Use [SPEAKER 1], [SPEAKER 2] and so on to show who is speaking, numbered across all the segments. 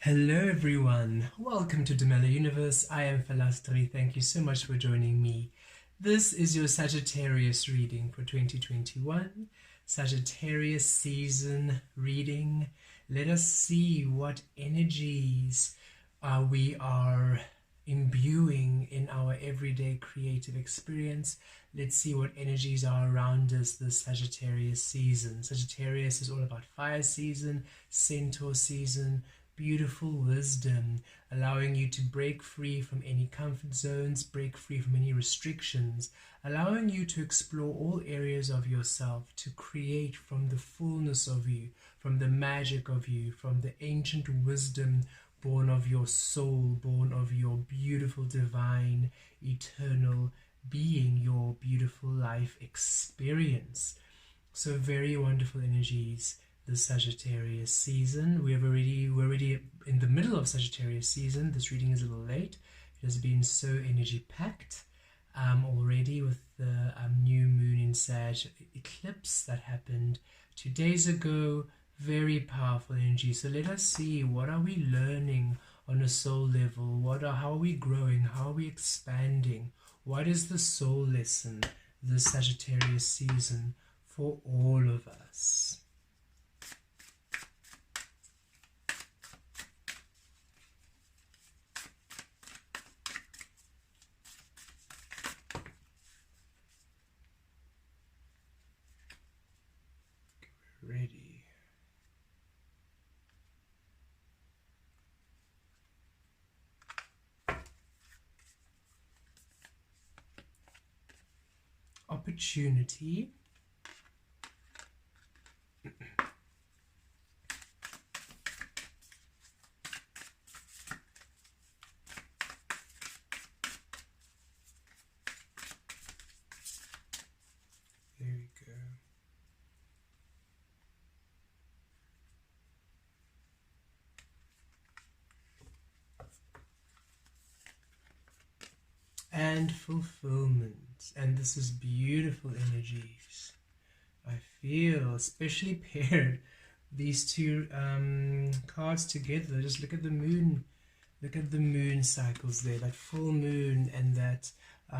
[SPEAKER 1] Hello everyone, welcome to Demella Universe. I am Vel Astri. Thank you so much for joining me. This is your Sagittarius reading for 2021, Sagittarius season reading. Let us see what energies we are imbuing in our everyday creative experience. Let's see what energies are around us this Sagittarius season. Sagittarius is all about fire season, centaur season, beautiful wisdom, allowing you to break free from any comfort zones, break free from any restrictions, allowing you to explore all areas of yourself, to create from the fullness of you, from the magic of you, from the ancient wisdom born of your soul, born of your beautiful, divine, eternal being, your beautiful life experience. So very wonderful energies. The Sagittarius season. We're already in the middle of Sagittarius season. This reading is a little late. It has been so energy packed already with the new moon in Sag eclipse that happened 2 days ago. Very powerful energy. So let us see, what are we learning on a soul level? How are we growing? How are we expanding? What is the soul lesson this Sagittarius season for all of us? Ready. Opportunity. There we go. And fulfillment. And this is beautiful energies. I feel, especially paired these two cards together. Just look at the moon. Look at the moon cycles there. That full moon and that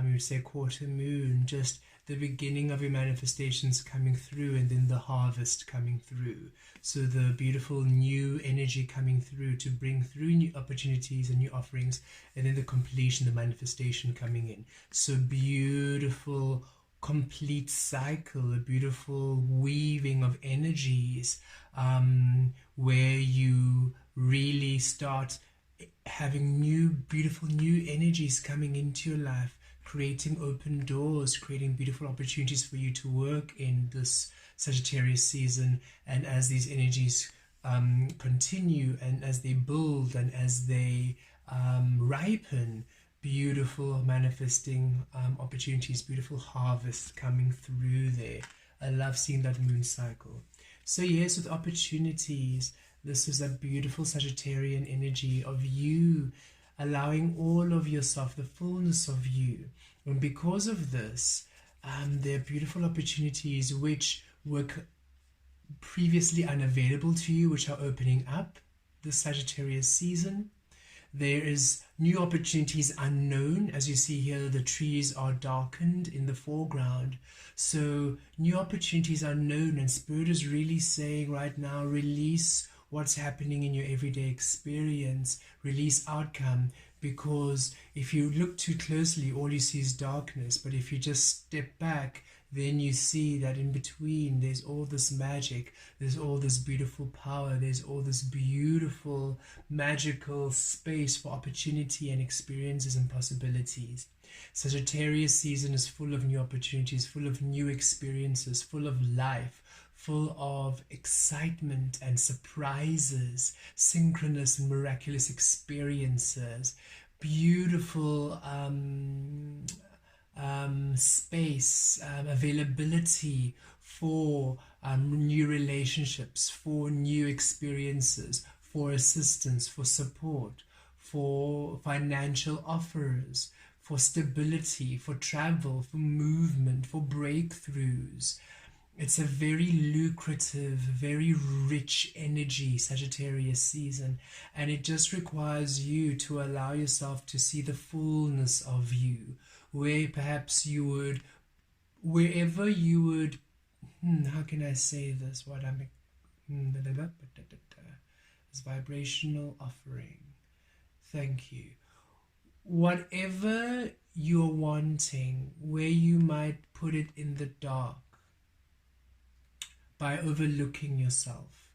[SPEAKER 1] you would say quarter moon. Just the beginning of your manifestations coming through, and then the harvest coming through. So the beautiful new energy coming through to bring through new opportunities and new offerings, and then the completion, the manifestation coming in. So beautiful, complete cycle, a beautiful weaving of energies, where you really start having new, beautiful new energies coming into your life, creating open doors, creating beautiful opportunities for you to work in this Sagittarius season. And as these energies continue, and as they build, and as they ripen, beautiful manifesting opportunities, beautiful harvest coming through there. I love seeing that moon cycle. So yes, with opportunities, this is that beautiful Sagittarian energy of you allowing all of yourself, the fullness of you. And because of this, there are beautiful opportunities which were previously unavailable to you, which are opening up this Sagittarius season. There is new opportunities unknown. As you see here, the trees are darkened in the foreground. So new opportunities unknown, and Spirit is really saying right now, release what's happening in your everyday experience, release outcome, because if you look too closely, all you see is darkness. But if you just step back, then you see that in between there's all this magic, there's all this beautiful power, there's all this beautiful magical space for opportunity and experiences and possibilities. Sagittarius season is full of new opportunities, full of new experiences, full of life, full of excitement and surprises, synchronous and miraculous experiences, beautiful space, availability for new relationships, for new experiences, for assistance, for support, for financial offers, for stability, for travel, for movement, for breakthroughs. It's a very lucrative, very rich energy, Sagittarius season, and it just requires you to allow yourself to see the fullness of you, where perhaps you would, wherever you would, how can I say this? What I'm, this vibrational offering. Thank you. Whatever you're wanting, where you might put it in the dark, by overlooking yourself,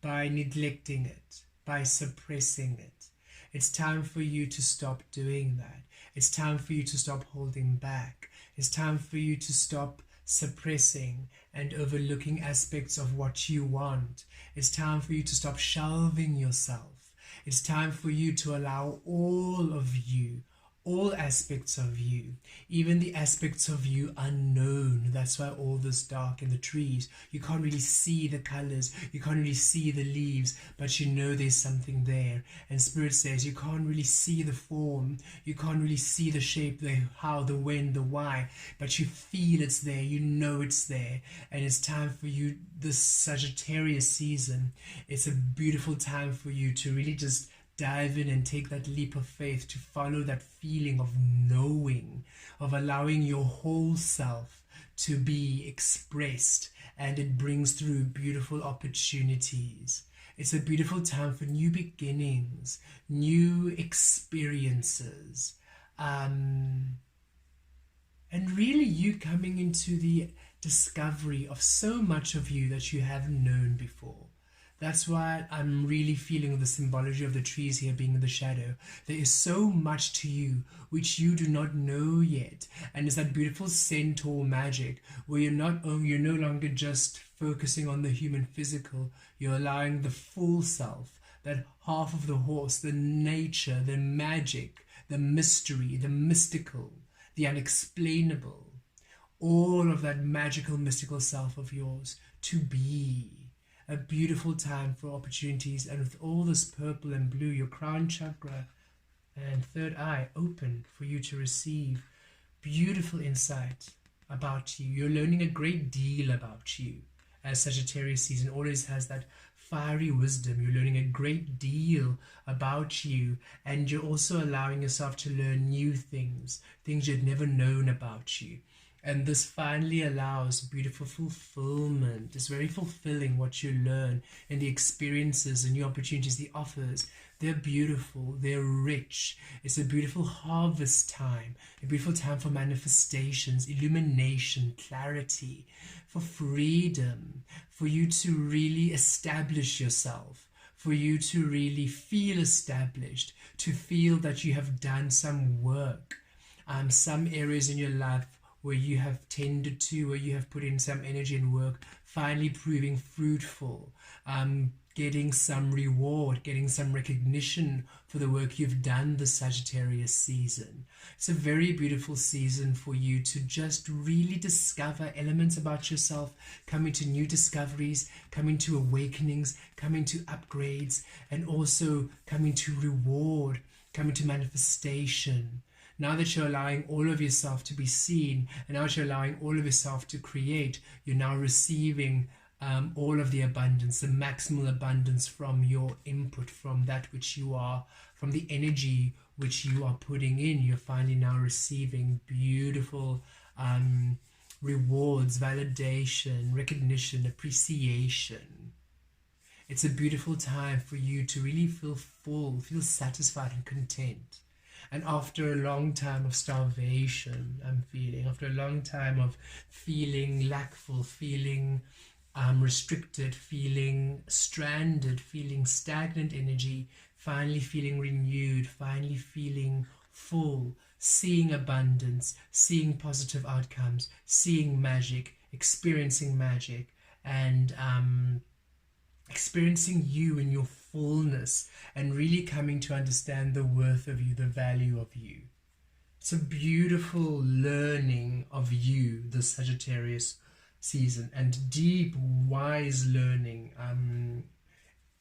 [SPEAKER 1] by neglecting it, by suppressing it. It's time for you to stop doing that. It's time for you to stop holding back. It's time for you to stop suppressing and overlooking aspects of what you want. It's time for you to stop shelving yourself. It's time for you to allow all of you, all aspects of you, even the aspects of you unknown. That's why all this dark in the trees. You can't really see the colors, you can't really see the leaves, but you know there's something there. And Spirit says you can't really see the form, you can't really see the shape, the how, the when, the why, but you feel it's there, you know it's there. And it's time for you, this Sagittarius season, it's a beautiful time for you to really just dive in and take that leap of faith, to follow that feeling of knowing, of allowing your whole self to be expressed, and it brings through beautiful opportunities. It's a beautiful time for new beginnings, new experiences, and really you coming into the discovery of so much of you that you haven't known before. That's why I'm really feeling the symbology of the trees here being in the shadow. There is so much to you which you do not know yet. And it's that beautiful centaur magic where you're no longer just focusing on the human physical. You're allowing the full self, that half of the horse, the nature, the magic, the mystery, the mystical, the unexplainable, all of that magical, mystical self of yours to be. A beautiful time for opportunities, and with all this purple and blue, your crown chakra and third eye open for you to receive beautiful insight about you. You're learning a great deal about you, as Sagittarius season always has that fiery wisdom. You're learning a great deal about you, and you're also allowing yourself to learn new things you'd never known about you. And this finally allows beautiful fulfillment. It's very fulfilling what you learn, and the experiences and new opportunities, the offers. They're beautiful, they're rich. It's a beautiful harvest time, a beautiful time for manifestations, illumination, clarity, for freedom, for you to really establish yourself, for you to really feel established, to feel that you have done some work, some areas in your life where you have tended to, where you have put in some energy and work, finally proving fruitful, getting some reward, getting some recognition for the work you've done this Sagittarius season. It's a very beautiful season for you to just really discover elements about yourself, coming to new discoveries, coming to awakenings, coming to upgrades, and also coming to reward, coming to manifestation. Now that you're allowing all of yourself to be seen, and now that you're allowing all of yourself to create, you're now receiving all of the abundance, the maximal abundance from your input, from that which you are, from the energy which you are putting in. You're finally now receiving beautiful rewards, validation, recognition, appreciation. It's a beautiful time for you to really feel full, feel satisfied and content. And after a long time of starvation, after a long time of feeling lackful, feeling restricted, feeling stranded, feeling stagnant energy, finally feeling renewed, finally feeling full, seeing abundance, seeing positive outcomes, seeing magic, and experiencing you in your fullness, and really coming to understand the worth of you, the value of you. It's a beautiful learning of you, the Sagittarius season, and deep, wise learning,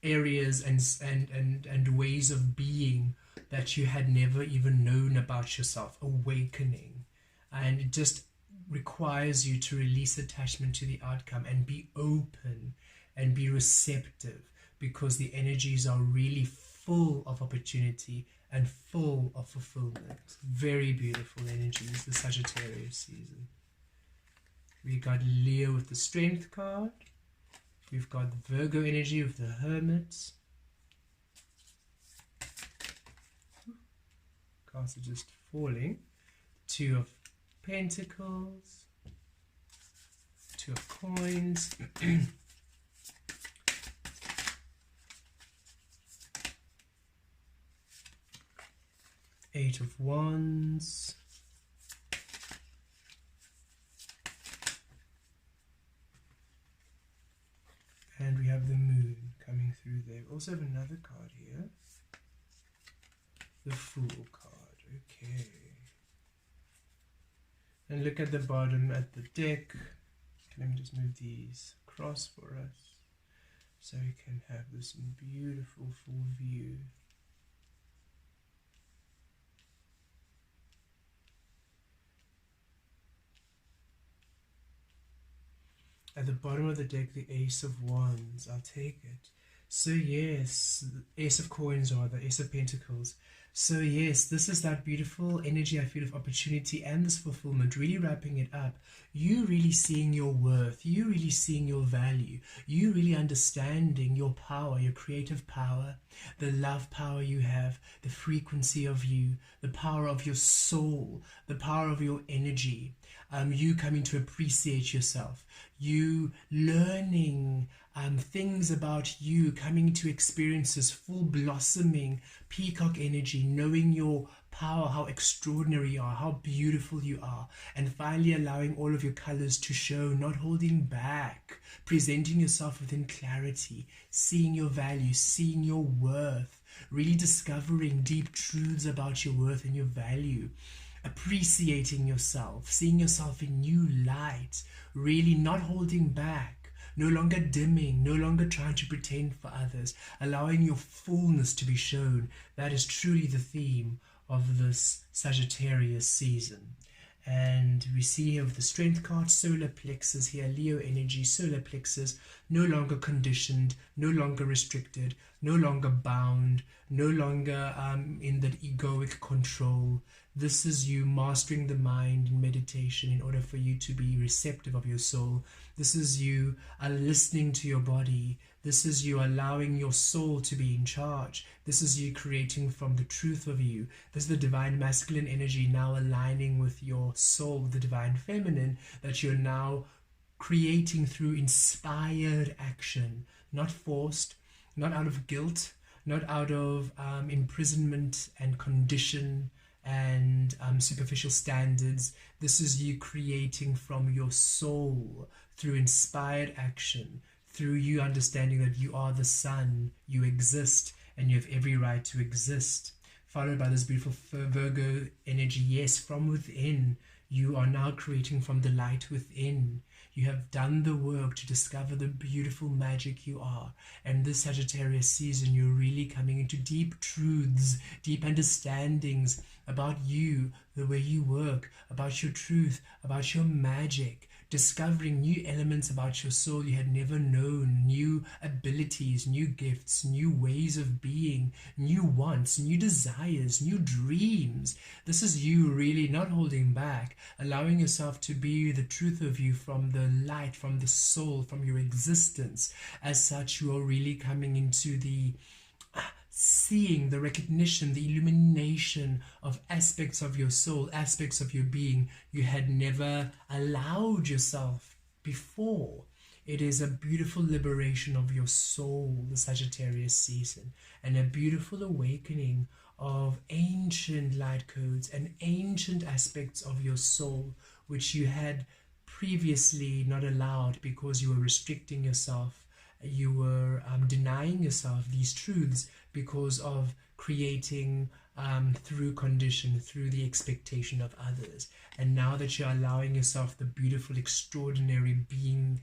[SPEAKER 1] areas and ways of being that you had never even known about yourself, awakening, and just requires you to release attachment to the outcome and be open and be receptive, because the energies are really full of opportunity and full of fulfillment. Very beautiful energies, the Sagittarius season. We got Leo with the Strength card. We've got the Virgo energy with the Hermit. Cards are just falling. Two of Pentacles. Two of Coins. Eight of Wands. And we have the Moon coming through there. We also have another card here. The Fool card. Okay. And look at the bottom at the deck. Let me just move these across for us, so you can have this beautiful full view. At the bottom of the deck, the Ace of Wands. I'll take it. So yes, Ace of Coins, or the Ace of Pentacles. So yes, this is that beautiful energy I feel of opportunity and this fulfillment, really wrapping it up. You really seeing your worth, you really seeing your value, you really understanding your power, your creative power, the love power you have, the frequency of you, the power of your soul, the power of your energy, you coming to appreciate yourself, you learning things about you, coming to experiences, full blossoming, peacock energy, knowing your power, how extraordinary you are, how beautiful you are, and finally allowing all of your colors to show, not holding back, presenting yourself within clarity, seeing your value, seeing your worth, really discovering deep truths about your worth and your value, appreciating yourself, seeing yourself in new light, really not holding back, no longer dimming, no longer trying to pretend for others, allowing your fullness to be shown. That is truly the theme of this Sagittarius season. And we see here with the Strength card, solar plexus here, Leo energy, solar plexus, no longer conditioned, no longer restricted, no longer bound, no longer in that egoic control. This is you mastering the mind in meditation in order for you to be receptive of your soul. This is you listening to your body. This is you allowing your soul to be in charge. This is you creating from the truth of you. This is the divine masculine energy now aligning with your soul, the divine feminine, that you're now creating through inspired action, not forced, not out of guilt, not out of imprisonment and condition and superficial standards. This is you creating from your soul through inspired action, through you understanding that you are the sun, you exist, and you have every right to exist. Followed by this beautiful Virgo energy, yes, from within. You are now creating from the light within. You have done the work to discover the beautiful magic you are. And this Sagittarius season, you're really coming into deep truths, deep understandings about you, the way you work, about your truth, about your magic, discovering new elements about your soul you had never known, new abilities, new gifts, new ways of being, new wants, new desires, new dreams. This is you really not holding back, allowing yourself to be the truth of you from the light, from the soul, from your existence. As such, you are really coming into the seeing, the recognition, the illumination of aspects of your soul, aspects of your being you had never allowed yourself before. It is a beautiful liberation of your soul, the Sagittarius season, and a beautiful awakening of ancient light codes and ancient aspects of your soul which you had previously not allowed because you were restricting yourself. You were denying yourself these truths because of creating through condition, through the expectation of others. And now that you're allowing yourself the beautiful, extraordinary being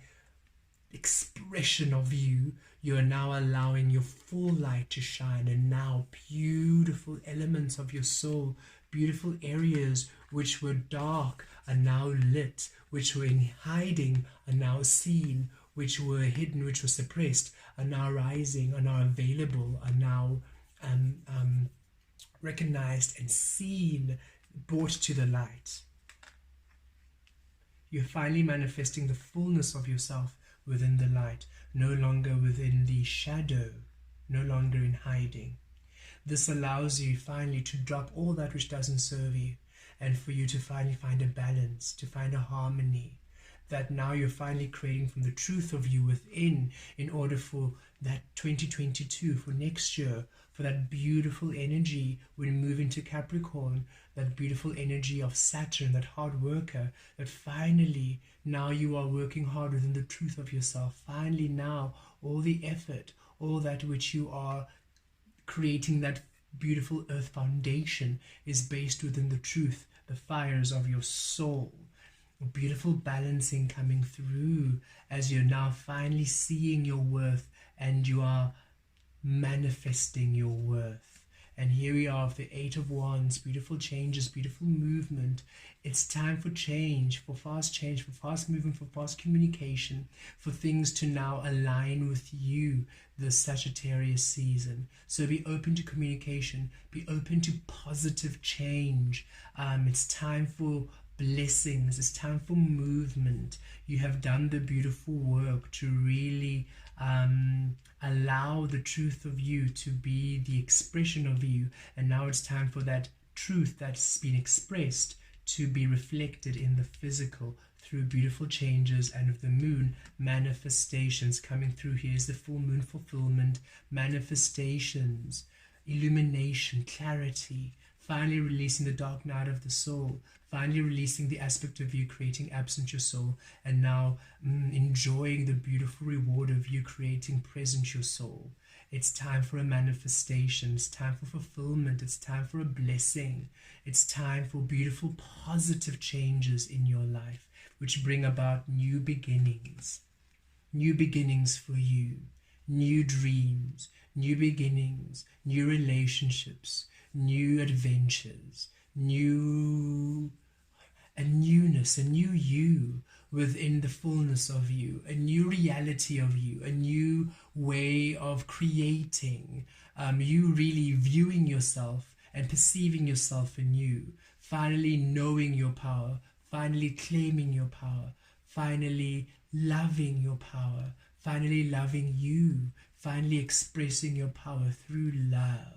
[SPEAKER 1] expression of you, you are now allowing your full light to shine. And now beautiful elements of your soul, beautiful areas which were dark, are now lit, which were in hiding are now seen, which were hidden, which were suppressed, are now rising, are now available, are now recognized and seen, brought to the light. You're finally manifesting the fullness of yourself within the light, no longer within the shadow, no longer in hiding. This allows you finally to drop all that which doesn't serve you, and for you to finally find a balance, to find a harmony, that now you're finally creating from the truth of you within, in order for that 2022, for next year, for that beautiful energy when you move into Capricorn, that beautiful energy of Saturn, that hard worker, that finally now you are working hard within the truth of yourself. Finally now all the effort, all that which you are creating, that beautiful earth foundation, is based within the truth, the fires of your soul. A beautiful balancing coming through as you're now finally seeing your worth, and you are manifesting your worth. And here we are with the Eight of Wands, beautiful changes, beautiful movement. It's time for change, for fast movement, for fast communication, for things to now align with you this Sagittarius season. So be open to communication, be open to positive change. It's time for blessings, it's time for movement. You have done the beautiful work to really allow the truth of you to be the expression of you, and now it's time for that truth that's been expressed to be reflected in the physical through beautiful changes. And with the moon, manifestations coming through. Here's the full moon fulfillment, manifestations, illumination, clarity, finally releasing the dark night of the soul, finally releasing the aspect of you creating absent your soul, and now enjoying the beautiful reward of you creating present your soul. It's time for a manifestation, it's time for fulfillment, it's time for a blessing, it's time for beautiful positive changes in your life, which bring about new beginnings for you, new dreams, new beginnings, new relationships, new adventures, a newness, a new you within the fullness of you, a new reality of you, a new way of creating, you really viewing yourself and perceiving yourself anew, finally knowing your power, finally claiming your power, finally loving your power, finally loving you, finally expressing your power through love.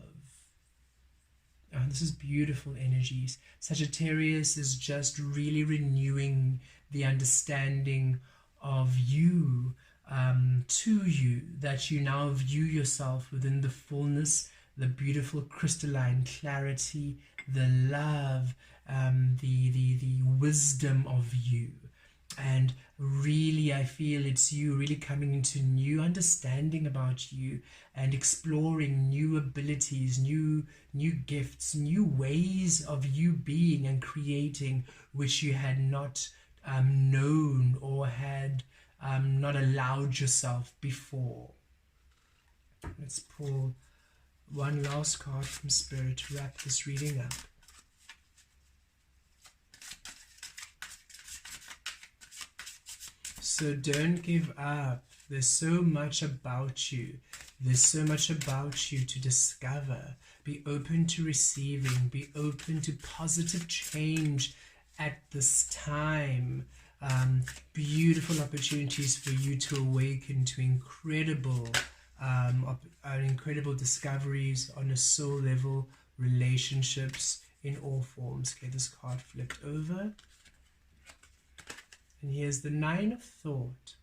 [SPEAKER 1] Oh, this is beautiful energies. Sagittarius is just really renewing the understanding of you, to you, that you now view yourself within the fullness, the beautiful crystalline clarity, the love, the wisdom of you. And really, I feel it's you really coming into new understanding about you and exploring new abilities, new gifts, new ways of you being and creating, which you had not known or had not allowed yourself before. Let's pull one last card from Spirit to wrap this reading up. So don't give up. There's so much about you. There's so much about you to discover. Be open to receiving. Be open to positive change at this time. Beautiful opportunities for you to awaken to incredible discoveries on a soul level, relationships in all forms. Okay, this card flipped over. And here's the Nine of Thought.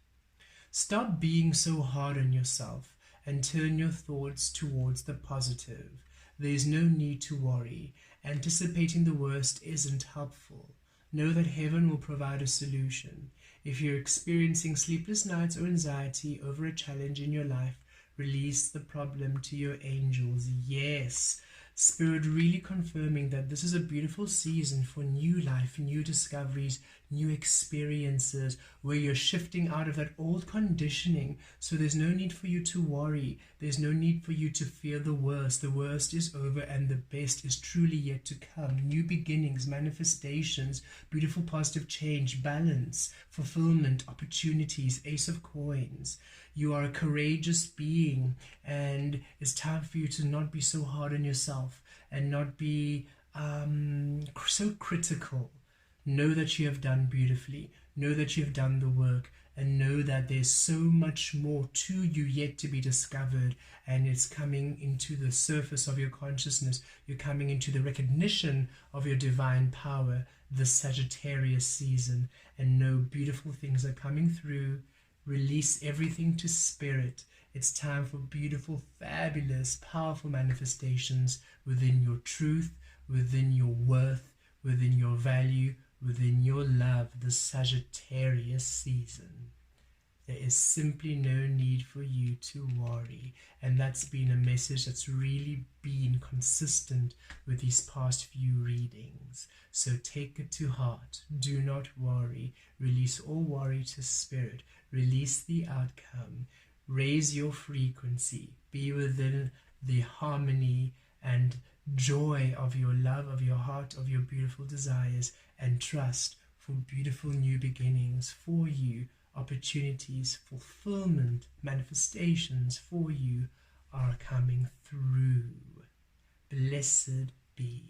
[SPEAKER 1] Stop being so hard on yourself and turn your thoughts towards the positive. There is no need to worry. Anticipating the worst isn't helpful. Know that heaven will provide a solution. If you're experiencing sleepless nights or anxiety over a challenge in your life, release the problem to your angels. Yes, Spirit really confirming that this is a beautiful season for new life, new discoveries, new experiences, where you're shifting out of that old conditioning. So there's no need for you to worry. There's no need for you to fear the worst. The worst is over and the best is truly yet to come. New beginnings, manifestations, beautiful positive change, balance, fulfillment, opportunities, Ace of Coins. You are a courageous being, and it's time for you to not be so hard on yourself and not be so critical. Know that you have done beautifully. Know that you have done the work, and know that there's so much more to you yet to be discovered, and it's coming into the surface of your consciousness. You're coming into the recognition of your divine power this Sagittarius season, and know beautiful things are coming through. Release everything to spirit. It's time for beautiful, fabulous, powerful manifestations within your truth, within your worth, within your value, within your love, the Sagittarius season. There is simply no need for you to worry. And that's been a message that's really been consistent with these past few readings. So take it to heart. Do not worry. Release all worry to spirit. Release the outcome. Raise your frequency. Be within the harmony and joy of your love, of your heart, of your beautiful desires, and trust for beautiful new beginnings for you. Opportunities, fulfillment, manifestations for you are coming through. Blessed be.